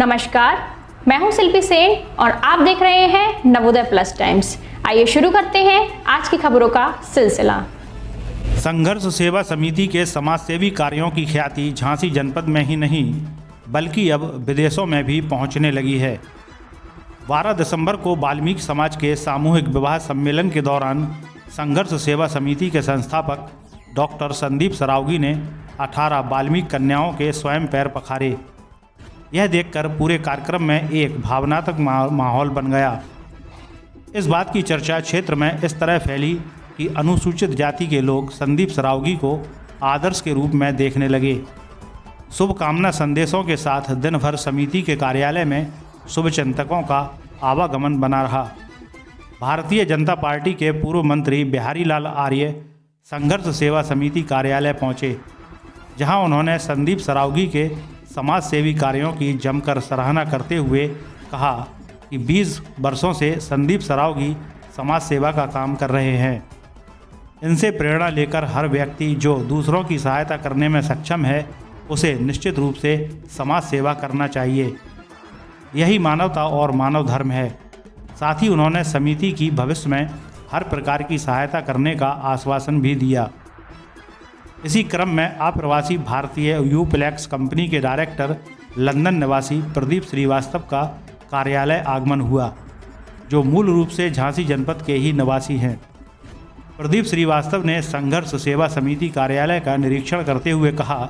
नमस्कार, मैं हूं शिल्पी सेन और आप देख रहे हैं नवोदय प्लस टाइम्स। आइए शुरू करते हैं आज की खबरों का सिलसिला। संघर्ष सेवा समिति के समाजसेवी कार्यों की ख्याति झांसी जनपद में ही नहीं बल्कि अब विदेशों में भी पहुंचने लगी है। 12 दिसंबर को वाल्मीकि समाज के सामूहिक विवाह सम्मेलन के दौरान संघर्ष सेवा समिति के संस्थापक डॉक्टर संदीप सरावगी ने 18 वाल्मीकि कन्याओं के स्वयं पैर पखारे। यह देखकर पूरे कार्यक्रम में एक भावनात्मक माहौल बन गया। इस बात की चर्चा क्षेत्र में इस तरह फैली कि अनुसूचित जाति के लोग संदीप सरावगी को आदर्श के रूप में देखने लगे। शुभकामना संदेशों के साथ दिन भर समिति के कार्यालय में शुभचिंतकों का आवागमन बना रहा। भारतीय जनता पार्टी के पूर्व मंत्री बिहारी लाल आर्य संघर्ष सेवा समिति कार्यालय पहुंचे, जहां उन्होंने संदीप सरावगी के समाज सेवी कार्यों की जमकर सराहना करते हुए कहा कि 20 वर्षों से संदीप सरावगी समाज सेवा का काम कर रहे हैं। इनसे प्रेरणा लेकर हर व्यक्ति जो दूसरों की सहायता करने में सक्षम है उसे निश्चित रूप से समाज सेवा करना चाहिए। यही मानवता और मानव धर्म है। साथ ही उन्होंने समिति की भविष्य में हर प्रकार की सहायता करने का आश्वासन भी दिया। इसी क्रम में अप्रवासी भारतीय यूप्लेक्स कंपनी के डायरेक्टर लंदन निवासी प्रदीप श्रीवास्तव का कार्यालय आगमन हुआ, जो मूल रूप से झांसी जनपद के ही निवासी हैं। प्रदीप श्रीवास्तव ने संघर्ष सेवा समिति कार्यालय का निरीक्षण करते हुए कहा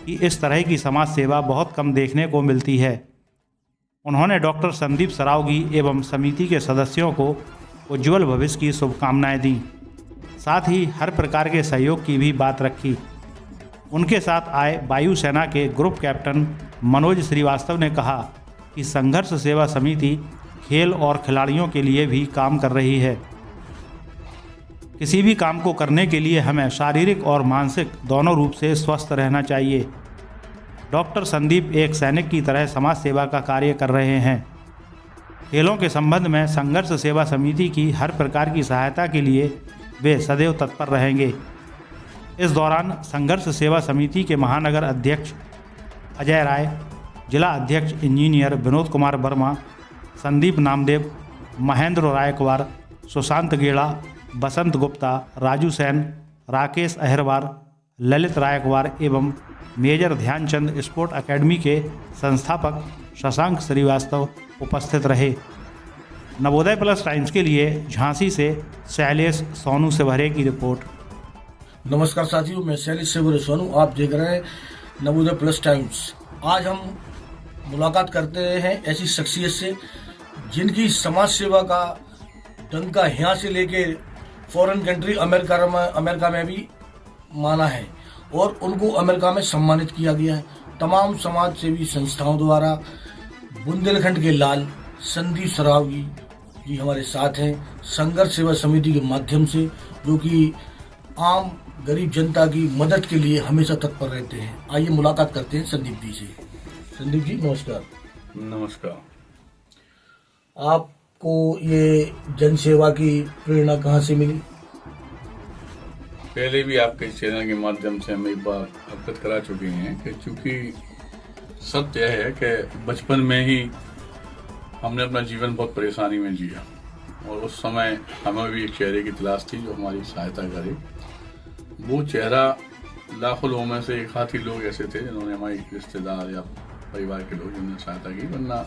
कि इस तरह की समाज सेवा बहुत कम देखने को मिलती है। उन्होंने डॉक्टर संदीप सरावगी एवं समिति के सदस्यों को उज्ज्वल भविष्य की शुभकामनाएं दी। साथ ही हर प्रकार के सहयोग की भी बात रखी। उनके साथ आए वायुसेना के ग्रुप कैप्टन मनोज श्रीवास्तव ने कहा कि संघर्ष सेवा समिति खेल और खिलाड़ियों के लिए भी काम कर रही है। किसी भी काम को करने के लिए हमें शारीरिक और मानसिक दोनों रूप से स्वस्थ रहना चाहिए। डॉक्टर संदीप एक सैनिक की तरह समाज सेवा का कार्य कर रहे हैं। खेलों के संबंध में संघर्ष सेवा समिति की हर प्रकार की सहायता के लिए वे सदैव तत्पर रहेंगे। इस दौरान संघर्ष सेवा समिति के महानगर अध्यक्ष अजय राय, जिला अध्यक्ष इंजीनियर विनोद कुमार वर्मा, संदीप नामदेव, महेंद्र रायकवार, सुशांत गेड़ा, बसंत गुप्ता, राजू सेन, राकेश अहिरवार, ललित रायकवार एवं मेजर ध्यानचंद स्पोर्ट अकेडमी के संस्थापक शशांक श्रीवास्तव उपस्थित रहे। नवोदय प्लस टाइम्स के लिए झांसी से शैलेश सोनू सेवरे की रिपोर्ट। नमस्कार साथियों, मैं शैलेश सेवरे सोनू, आप देख रहे हैं नवोदय प्लस टाइम्स। आज हम मुलाकात करते हैं ऐसी शख्सियत से जिनकी समाज सेवा का डंका यहाँ से लेके फॉरेन कंट्री अमेरिका में भी माना है और उनको अमेरिका में सम्मानित किया गया है। तमाम समाज सेवी संस्थाओं द्वारा बुंदेलखंड के लाल संदीप सरावगी जी हमारे साथ हैं, संघर्ष सेवा समिति के माध्यम से, जो कि आम गरीब जनता की मदद के लिए हमेशा तत्पर रहते हैं। आइए मुलाकात करते हैं संदीप जी से। संदीप जी नमस्कार। नमस्कार। आपको ये जन सेवा की प्रेरणा कहाँ से मिली? पहले भी आपके चैनल के माध्यम से हम एक बार अवगत करा चुके हैं कि चूंकि सत्य है कि बचपन में ही हमने अपना जीवन बहुत परेशानी में जिया और उस समय हमें भी एक चेहरे की तलाश थी जो हमारी सहायता करे। वो चेहरा लाखों लोगों में से एक आध ही लोग ऐसे थे जिन्होंने हमारे रिश्तेदार या परिवार के लोग जिन्होंने सहायता की, वरना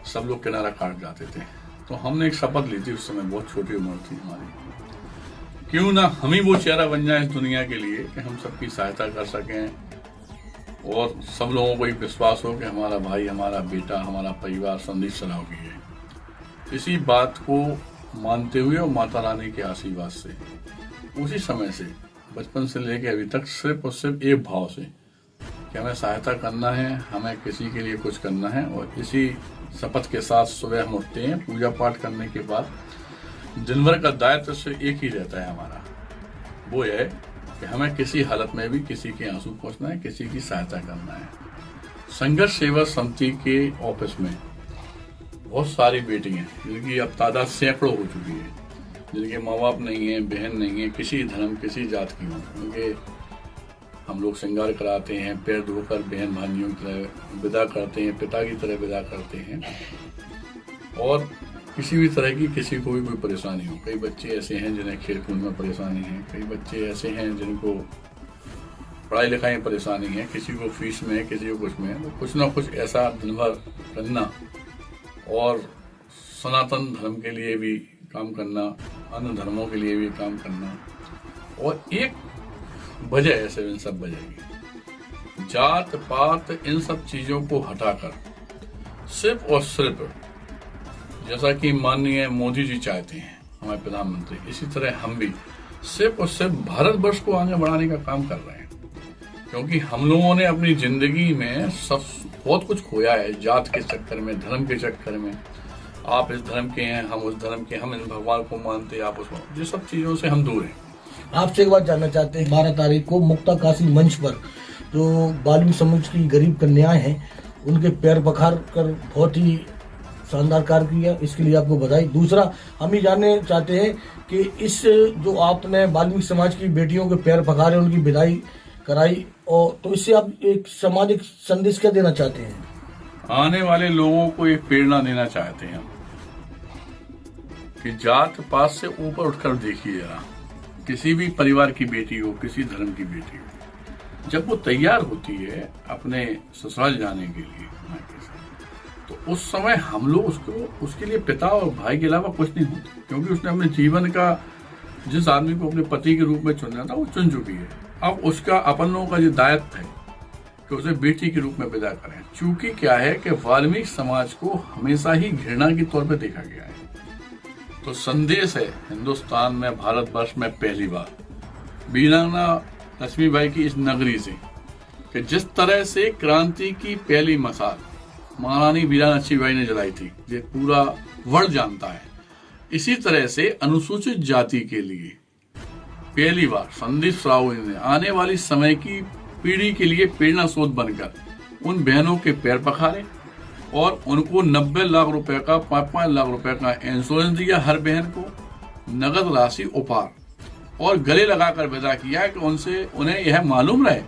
सब लोग किनारा काट जाते थे। तो हमने एक शपथ ली थी, उस समय बहुत छोटी उम्र थी हमारी, क्यों ना हम ही वो चेहरा बन जाए इस दुनिया के लिए कि हम सबकी सहायता कर सकें और सब लोगों को एक विश्वास हो कि हमारा भाई, हमारा बेटा, हमारा परिवार संदीप सरावगी है। इसी बात को मानते हुए और माता रानी के आशीर्वाद से उसी समय से बचपन से लेकर अभी तक सिर्फ और सिर्फ एक भाव से कि हमें सहायता करना है, हमें किसी के लिए कुछ करना है। और इसी शपथ के साथ सुबह हम उठते हैं, पूजा पाठ करने के बाद दिन भर का दायित्व से एक ही रहता है हमारा, वो है कि हमें किसी हालत में भी किसी के आंसू पहुंचना है, किसी की सहायता करना है। संघर्ष सेवा समिति के ऑफिस में बहुत सारी बेटियां जिनकी अब तादाद सैकड़ों हो चुकी है, जिनके माँ बाप नहीं है, बहन नहीं है, किसी धर्म किसी जात की हो, उनके हम लोग श्रृंगार कराते हैं, पैर धोकर बहन भाइयों की तरह विदा करते हैं, पिता की तरह विदा करते हैं। और किसी भी तरह की किसी को भी कोई परेशानी हो, कई बच्चे ऐसे हैं जिन्हें खेल कूद में परेशानी है, कई बच्चे ऐसे हैं जिनको पढ़ाई लिखाई में परेशानी है, किसी को फीस में, किसी को कुछ में, तो कुछ ना कुछ ऐसा दिन भर करना और सनातन धर्म के लिए भी काम करना, अन्य धर्मों के लिए भी काम करना। और एक वजह ऐसे इन सब वजह की जात पात इन सब चीजों को हटाकर सिर्फ और सिर्फ जैसा कि माननीय मोदी जी चाहते हैं हमारे प्रधानमंत्री, इसी तरह हम भी सिर्फ और सिर्फ भारतवर्ष को आगे बढ़ाने का काम कर रहे हैं। क्योंकि हम लोगों ने अपनी जिंदगी में सब बहुत कुछ खोया है, जात के चक्कर में, धर्म के चक्कर में। आप इस धर्म के हैं, हम उस धर्म के, हम इन भगवान को मानते हैं, आप उसको, ये सब चीजों से हम दूर हैं। आपसे एक बात जानना चाहते हैं, 12 तारीख को मुक्ता काशी मंच पर जो बाल्मीकि समाज की गरीब कन्याएं हैं उनके पैर पखार कर बहुत ही शानदार कार्य किया, इसके लिए आपको बधाई। दूसरा, हम ये जानने चाहते हैं कि इस जो आपने बाल्मीकि समाज की बेटियों के पैर पखारे, उनकी विदाई कराई, और तो इससे आप एक सामाजिक संदेश क्या देना चाहते हैं? आने वाले लोगों को एक प्रेरणा देना चाहते हैं कि जात पात से ऊपर उठकर देखिए जरा, किसी भी परिवार की बेटी हो, किसी धर्म की बेटी हो, जब वो तैयार होती है अपने ससुराल जाने के लिए, तो उस समय हम लोग उसको, उसके लिए पिता और भाई के अलावा कुछ नहीं होते, क्योंकि उसने अपने जीवन का, जिस आदमी को अपने पति के रूप में चुनना था वो चुन चुकी है। अब उसका अपन लोगों का जो दायित्व है कि उसे बेटी के रूप में विदा करें। चूंकि क्या है कि वाल्मीकि समाज को हमेशा ही घृणा के तौर पे देखा गया है, तो संदेश है हिंदुस्तान में, भारतवर्ष में पहली बार वीरांगना लक्ष्मीबाई की इस नगरी से कि जिस तरह से क्रांति की पहली मसाल महारानी वीरांगना लक्ष्मीबाई ने जलाई थी, ये पूरा वर्ल्ड जानता है। इसी तरह से अनुसूचित जाति के लिए पहली बार संदीप साहू ने आने वाली समय की पीढ़ी के लिए प्रेरणा स्रोत बनकर उन बहनों के पैर पखारे और उनको 90 लाख रुपए का, 5-5 लाख रुपए का इंश्योरेंस दिया हर बहन को, नगद राशि उपहार, और गले लगाकर विदा किया कि उन्हें यह मालूम रहे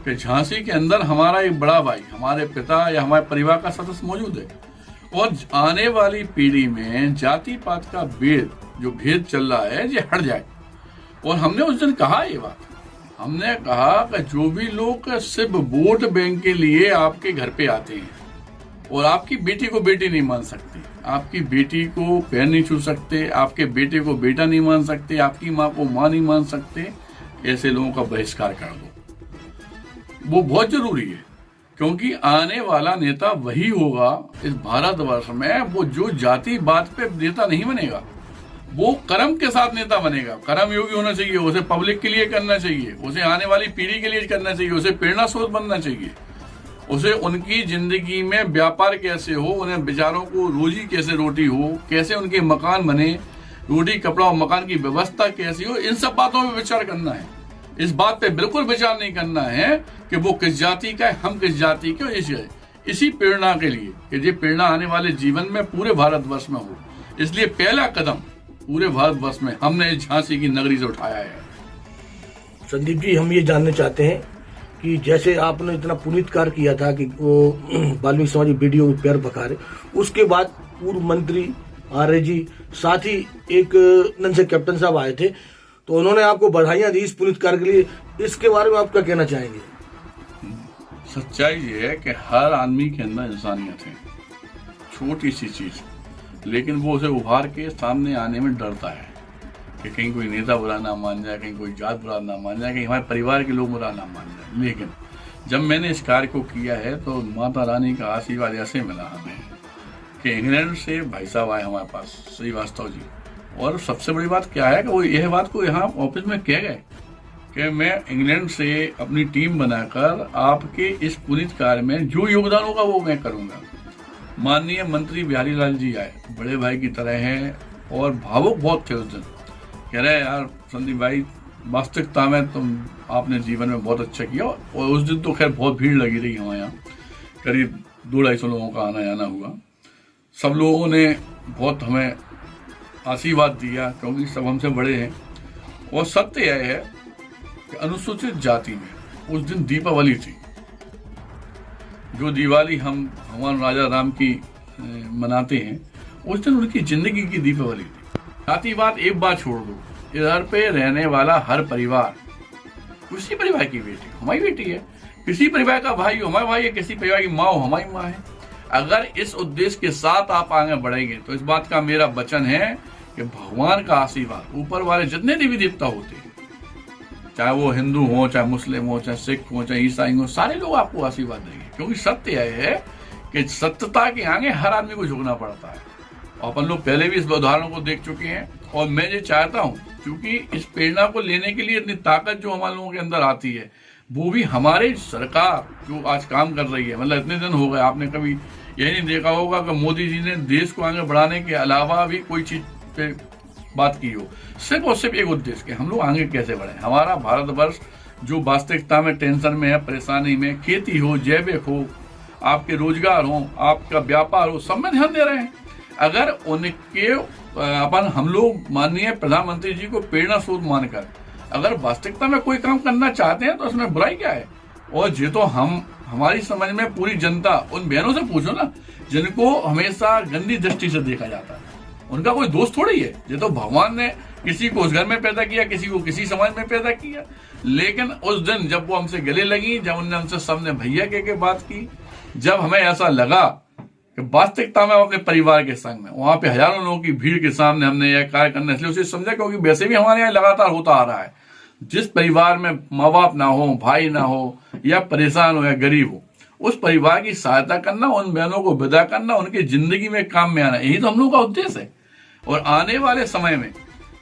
कि झांसी के अंदर हमारा एक बड़ा भाई, हमारे पिता या हमारे परिवार का सदस्य मौजूद है, और आने वाली पीढ़ी में जाति पात का जो भेद चल रहा है, ये हट जाए। और हमने उस दिन कहा ये बात, हमने कहा कि जो भी लोग सिर्फ वोट बैंक के लिए आपके घर पे आते हैं और आपकी बेटी को बेटी नहीं मान सकते, आपकी बेटी को पैर नहीं छू सकते, आपके बेटे को बेटा नहीं मान सकते, आपकी माँ को माँ नहीं मान सकते, ऐसे लोगों का बहिष्कार कर दो। वो बहुत जरूरी है, क्योंकि आने वाला नेता वही होगा इस भारतवर्ष में, वो जो जातिवाद पे नेता नहीं बनेगा, वो कर्म के साथ नेता बनेगा। कर्म योगी होना चाहिए, उसे पब्लिक के लिए करना चाहिए, उसे आने वाली पीढ़ी के लिए करना चाहिए, उसे प्रेरणा स्रोत बनना चाहिए, उसे उनकी जिंदगी में व्यापार कैसे हो, उन्हें बेचारों को रोजी कैसे रोटी हो, कैसे उनके मकान बने, रोटी कपड़ा और मकान की व्यवस्था कैसी हो, इन सब बातों पर विचार करना है। इस बात पे बिल्कुल विचार नहीं करना है कि वो किस जाति का है, हम किस जाति के। इसी प्रेरणा के लिए कि ये प्रेरणा आने वाले जीवन में पूरे भारतवर्ष में हो, इसलिए पहला कदम पूरे भारतवर्ष में हमने झांसी की नगरी से उठाया है। संदीप जी, हम ये जानना चाहते हैं कि जैसे आपने इतना पुनीत कार्य किया था कि वो बाल्मीकि समाज की बेटियों के पैर पखारे, उसके बाद पूर्व मंत्री आर्य जी, साथ ही एक नंसे कैप्टन साहब आए थे, तो उन्होंने आपको बधाइयां दी इस पुनीत कार्य के लिए। इसके बारे में आप क्या कहना चाहेंगे? सच्चाई ये है कि हर आदमी के अंदर इंसानियत है, छोटी सी चीज, लेकिन वो उसे उभार के सामने आने में डरता है कि कहीं कोई नेता बुरा ना मान जाए, कहीं कोई जात बुरा ना मान जाए, कहीं हमारे परिवार के लोग बुरा ना मान जाए। लेकिन जब मैंने इस कार्य को किया है तो माता रानी का आशीर्वाद ऐसे मिला हमें कि इंग्लैंड से भाई साहब आए हमारे पास, श्रीवास्तव जी, और सबसे बड़ी बात क्या है कि वो यह बात को यहाँ ऑफिस में कह गए कि मैं इंग्लैंड से अपनी टीम बनाकर आपके इस पुनीत कार्य में जो योगदान होगा वो मैं करूँगा। माननीय मंत्री बिहारी लाल जी आए, बड़े भाई की तरह हैं, और भावुक बहुत थे उस दिन। कह रहे यार संदीप भाई, वास्तविकता में तुम आपने जीवन में बहुत अच्छा किया। और उस दिन तो खैर बहुत भीड़ लगी रही हमारे यहाँ, करीब 200-250 लोगों का आना जाना हुआ। सब लोगों ने बहुत हमें आशीर्वाद दिया, क्योंकि सब हमसे बड़े हैं। और सत्य यह है कि अनुसूचित जाति में उस दिन दीपावली थी। जो दिवाली हम भगवान राजा राम की मनाते हैं, उस दिन उनकी जिंदगी की दीपावली थी। साथ ही एक बात छोड़ दो, इधर पे रहने वाला हर परिवार, किसी परिवार की बेटी हमारी बेटी है, किसी परिवार का भाई हो हमारा भाई है, किसी परिवार की माँ हो हमारी माँ है। अगर इस उद्देश्य के साथ आप आगे बढ़ेंगे तो इस बात का मेरा वचन है कि भगवान का आशीर्वाद, ऊपर वाले जितने देवी देवता होते हैं, चाहे वो हिंदू हो, चाहे मुस्लिम हो, चाहे सिख हो, चाहे ईसाई हो, सारे लोग आपको आशीर्वाद देंगे। क्योंकि सत्य यह है कि सत्यता के आगे हर आदमी को झुकना पड़ता है। और अपन लोग पहले भी इस उदाहरण को देख चुके हैं। और मैं ये चाहता हूं, क्योंकि इस प्रेरणा को लेने के लिए इतनी ताकत जो हमारे लोगों के अंदर आती है, वो भी हमारे सरकार जो आज काम कर रही है। मतलब इतने दिन हो गए, आपने कभी यही नहीं देखा होगा कि मोदी जी ने देश को आगे बढ़ाने के अलावा भी कोई चीज पे बात की हो, सिर्फ और सिर्फ एक उद्देश्य कि हम लोग आगे कैसे बढ़े। हमारा भारतवर्ष जो वास्तविकता में टेंशन में है, परेशानी में, खेती हो, जैविक हो, आपके रोजगार हो, आपका व्यापार हो, सब में ध्यान दे रहे हैं। अगर उनके हम लोग माननीय प्रधानमंत्री जी को प्रेरणा स्रोत मानकर अगर वास्तविकता में कोई काम करना चाहते हैं तो उसमें बुराई क्या है। और ये तो हमारी समझ में पूरी जनता, उन बहनों से पूछो ना जिनको हमेशा गंदी दृष्टि से देखा जाता है, उनका कोई दोस्त थोड़ी है। ये तो भगवान ने किसी को उस घर में पैदा किया, किसी को किसी समाज में पैदा किया। लेकिन उस दिन जब वो हमसे गले लगी, जब उनने हमसे सबने भैया के बात की, जब हमें ऐसा लगा कि वास्तविकता में अपने परिवार के संग में वहां पे हजारों लोगों की भीड़ के सामने हमने यह कार्य करना इसलिए उसे समझा, क्योंकि वैसे भी हमारे यहाँ लगातार होता आ रहा है। जिस परिवार में माँ बाप ना हो, भाई ना हो, या परेशान हो या गरीब हो, उस परिवार की सहायता करना, उन बहनों को विदा करना, उनकी जिंदगी में काम में आना, यही तो हम लोग का उद्देश्य है। और आने वाले समय में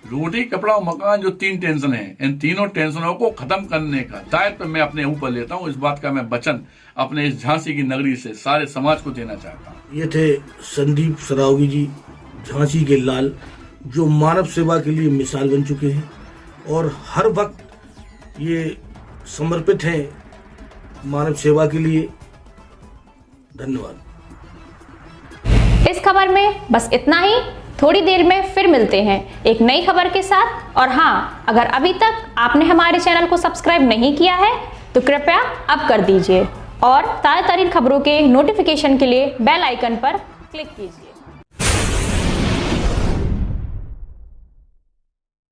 रोटी, कपड़ा और मकान जो 3 टेंशन है, इन तीनों टेंशनों को खत्म करने का दायित्व मैं अपने ऊपर लेता हूँ। इस बात का मैं वचन अपने इस झांसी की नगरी से सारे समाज को देना चाहता हूँ। ये थे संदीप सरावगी जी, झांसी के लाल, जो मानव सेवा के लिए मिसाल बन चुके हैं और हर वक्त ये समर्पित हैं मानव सेवा के लिए। धन्यवाद। इस खबर में बस इतना ही। थोड़ी देर में फिर मिलते हैं एक नई खबर के साथ। और हाँ, अगर अभी तक आपने हमारे चैनल को सब्सक्राइब नहीं किया है तो कृपया अब कर दीजिए और ताज़ा तरीन खबरों के नोटिफिकेशन के लिए बेल आइकन पर क्लिक कीजिए।